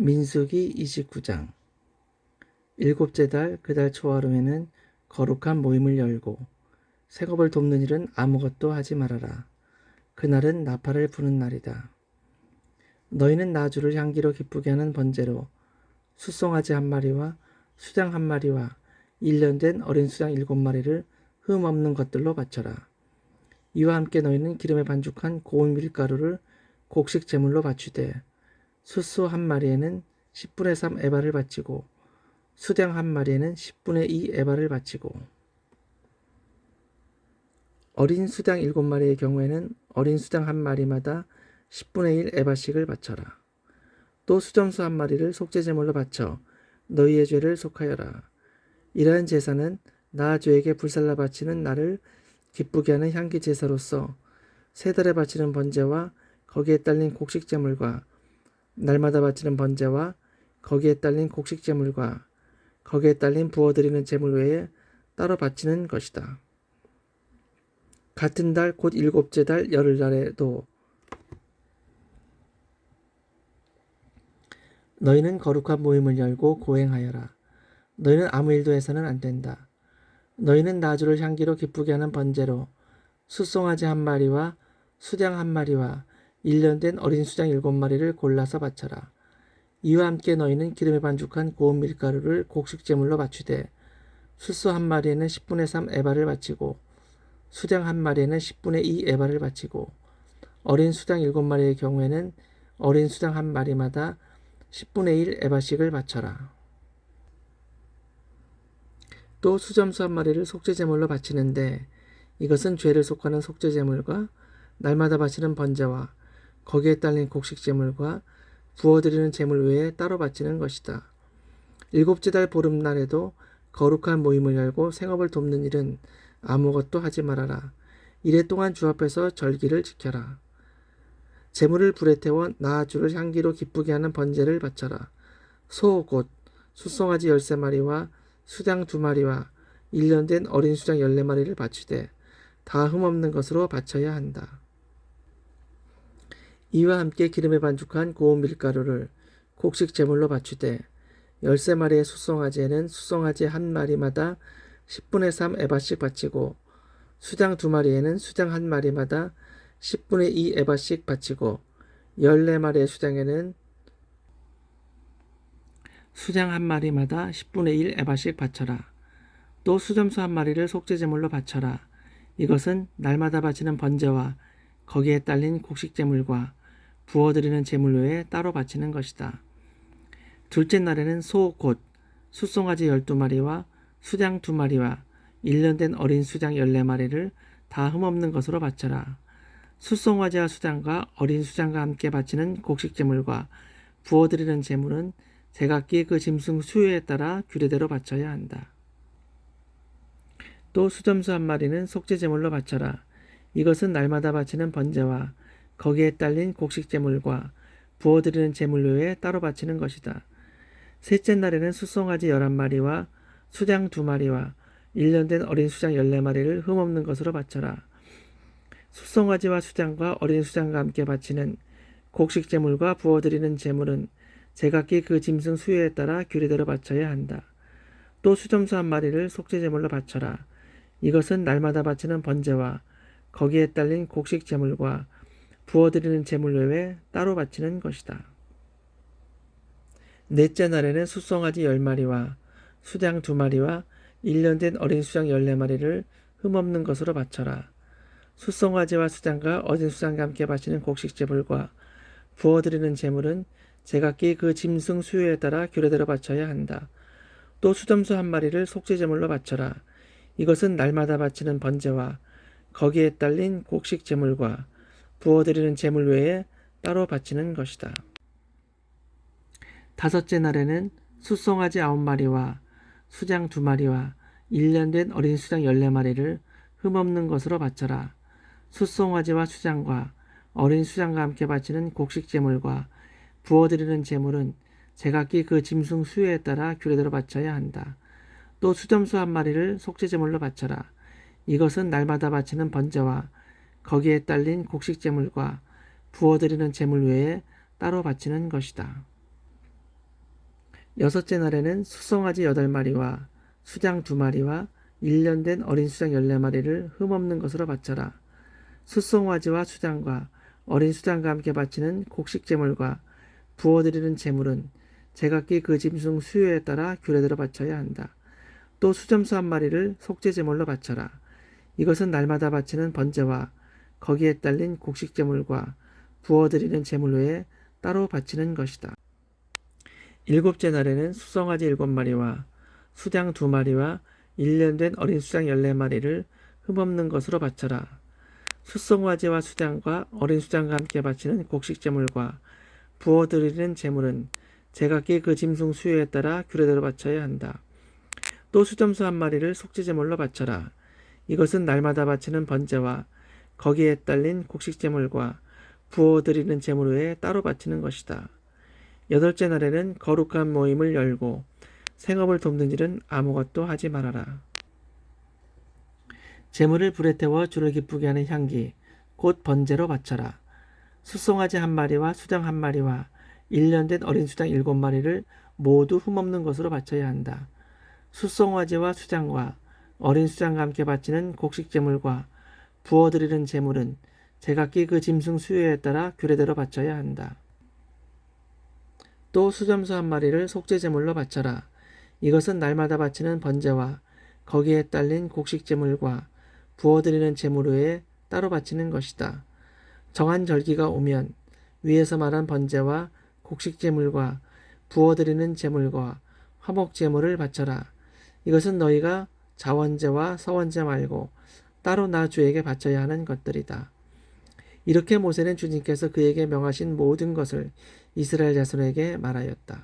민수기 29장. 일곱째 달 그 달 초하루에는 거룩한 모임을 열고 생업을 돕는 일은 아무것도 하지 말아라. 그날은 나팔을 부는 날이다. 너희는 나주를 향기로 기쁘게 하는 번제로 숫송아지 한 마리와 수장 한 마리와 1년 된 어린 수장 7마리를 흠 없는 것들로 바쳐라. 이와 함께 너희는 기름에 반죽한 고운 밀가루를 곡식 제물로 바치되 숫소 한 마리에는 10분의 3 에바를 바치고 수장 한 마리에는 10분의 2 에바를 바치고 어린 수장 7마리의 경우에는 어린 수장 한 마리마다 10분의 1 에바씩을 바쳐라. 또 수점수 한 마리를 속죄제물로 바쳐 너희의 죄를 속하여라. 이러한 제사는 나 죄에게 불살라 바치는 나를 기쁘게 하는 향기 제사로서 세 달에 바치는 번제와 거기에 딸린 곡식제물과 날마다 바치는 번제와 거기에 딸린 곡식제물과 거기에 딸린 부어드리는 제물 외에 따로 바치는 것이다. 같은 달 곧 일곱째 달 열흘날에도 너희는 거룩한 모임을 열고 고행하여라. 너희는 아무 일도 해서는 안 된다. 너희는 나주를 향기로 기쁘게 하는 번제로 숫송아지 한 마리와 수장 한 마리와 1년 된 어린 수장 7마리를 골라서 바쳐라. 이와 함께 너희는 기름에 반죽한 고운 밀가루를 곡식제물로 바치되 숫소 한 마리에는 10분의 3 에바를 바치고 수장 한 마리에는 10분의 2 에바를 바치고 어린 수장 7마리의 경우에는 어린 수장 한 마리마다 10분의 1 에바씩을 바쳐라. 또 수점수 한 마리를 속죄제물로 바치는데 이것은 죄를 속하는 속죄제물과 날마다 바치는 번제와 거기에 딸린 곡식제물과 부어드리는 제물 외에 따로 바치는 것이다. 일곱째 달 보름날에도 거룩한 모임을 열고 생업을 돕는 일은 아무것도 하지 말아라. 이래 동안 주 앞에서 절기를 지켜라. 제물을 불에 태워 나 주를 향기로 기쁘게 하는 번제를 바쳐라. 소 곧 숫송아지 13마리와 수장 2마리와 1년 된 어린 수장 14마리를 바치되 다 흠없는 것으로 바쳐야 한다. 이와 함께 기름에 반죽한 고운 밀가루를 곡식 제물로 바치되 13마리의 숫송아지에는 숫송아지 한 마리마다 10분의 3 에바씩 바치고 수장 2마리에는 수장 한 마리마다 10분의 2 에바씩 바치고 14마리의 수장에는 수장 한 마리마다 10분의 1 에바씩 바쳐라. 또 수점수 한 마리를 속죄제물로 바쳐라. 이것은 날마다 바치는 번제와 거기에 딸린 곡식제물과 부어드리는 제물 외에 따로 바치는 것이다. 둘째 날에는 소 곧 숫송아지 12마리와 수장 2마리와 1년 된 어린 수장 14마리를 다 흠없는 것으로 바쳐라. 숫송아지와 수장과 어린 수장과 함께 바치는 곡식제물과 부어드리는 제물은 제각기 그 짐승 수요에 따라 규례대로 바쳐야 한다. 또 수점수 한 마리는 속죄제물로 바쳐라. 이것은 날마다 바치는 번제와 거기에 딸린 곡식제물과 부어드리는 제물 외에 따로 바치는 것이다. 셋째 날에는 숫송아지 11마리와 수장 2마리와 1년 된 어린 수장 14마리를 흠없는 것으로 바쳐라. 숫송아지와 수장과 어린 수장과 함께 바치는 곡식제물과 부어드리는 제물은 제각기 그 짐승 수요에 따라 규례대로 바쳐야 한다. 또 수점수 한 마리를 속죄제물로 바쳐라. 이것은 날마다 바치는 번제와 거기에 딸린 곡식제물과 부어드리는 제물 외에 따로 바치는 것이다. 넷째 날에는 숫송아지 10마리와 수장 2마리와 1년 된 어린 수장 14마리를 흠없는 것으로 바쳐라. 숫송아지와 수장과 어린 수장과 함께 바치는 곡식제물과 부어드리는 제물은 제각기 그 짐승 수요에 따라 규례대로 바쳐야 한다. 또 수점수 한 마리를 속죄제물로 바쳐라. 이것은 날마다 바치는 번제와 거기에 딸린 곡식제물과 부어드리는 제물 외에 따로 바치는 것이다. 다섯째 날에는 숫송아지 9마리와 수장 2마리와 1년 된 어린 수장 14마리를 흠없는 것으로 바쳐라. 숫송아지와 수장과 어린 수장과 함께 바치는 곡식제물과 부어드리는 제물은 제각기 그 짐승 수요에 따라 규례대로 바쳐야 한다. 또 수점수 한 마리를 속죄제물로 바쳐라. 이것은 날마다 바치는 번제와 거기에 딸린 곡식제물과 부어드리는 제물 외에 따로 바치는 것이다. 여섯째 날에는 수송아지 8마리와 수장 2마리와 1년 된 어린 수장 14마리를 흠없는 것으로 바쳐라. 수송아지와 수장과 어린 수장과 함께 바치는 곡식 제물과 부어드리는 제물은 제각기 그 짐승 수요에 따라 규례대로 바쳐야 한다. 또 수점수 1마리를 속죄 제물로 바쳐라. 이것은 날마다 바치는 번제와 거기에 딸린 곡식 제물과 부어드리는 제물 외에 따로 바치는 것이다. 일곱째 날에는 수송아지 7마리와 수장 2마리와 1년 된 어린 수장 14마리를 흠없는 것으로 바쳐라. 수송아지와 수장과 어린 수장과 함께 바치는 곡식 제물과 부어드리는 제물은 제각기 그 짐승 수요에 따라 규례대로 바쳐야 한다. 또 수점수 1마리를 속죄 제물로 바쳐라. 이것은 날마다 바치는 번제와 거기에 딸린 곡식 제물과 부어드리는 제물 외에 따로 바치는 것이다. 여덟째 날에는 거룩한 모임을 열고 생업을 돕는 일은 아무것도 하지 말아라. 제물을 불에 태워 주를 기쁘게 하는 향기 곧 번제로 바쳐라. 수송아지 1마리와 수장 1마리와 1년 된 어린 수장 7마리를 모두 흠없는 것으로 바쳐야 한다. 수송아지와 수장과 어린 수장과 함께 바치는 곡식 제물과 부어드리는 제물은 제각기 그 짐승 수요에 따라 규례대로 바쳐야 한다. 또 수점수 1마리를 속죄 제물로 바쳐라. 이것은 날마다 바치는 번제와 거기에 딸린 곡식 제물과 부어드리는 제물 외에 따로 바치는 것이다. 정한 절기가 오면 위에서 말한 번제와 곡식 제물과 부어드리는 제물과 화목 제물을 바쳐라. 이것은 너희가 자원제와 서원제 말고 따로 나 주에게 바쳐야 하는 것들이다. 이렇게 모세는 주님께서 그에게 명하신 모든 것을 이스라엘 자손에게 말하였다.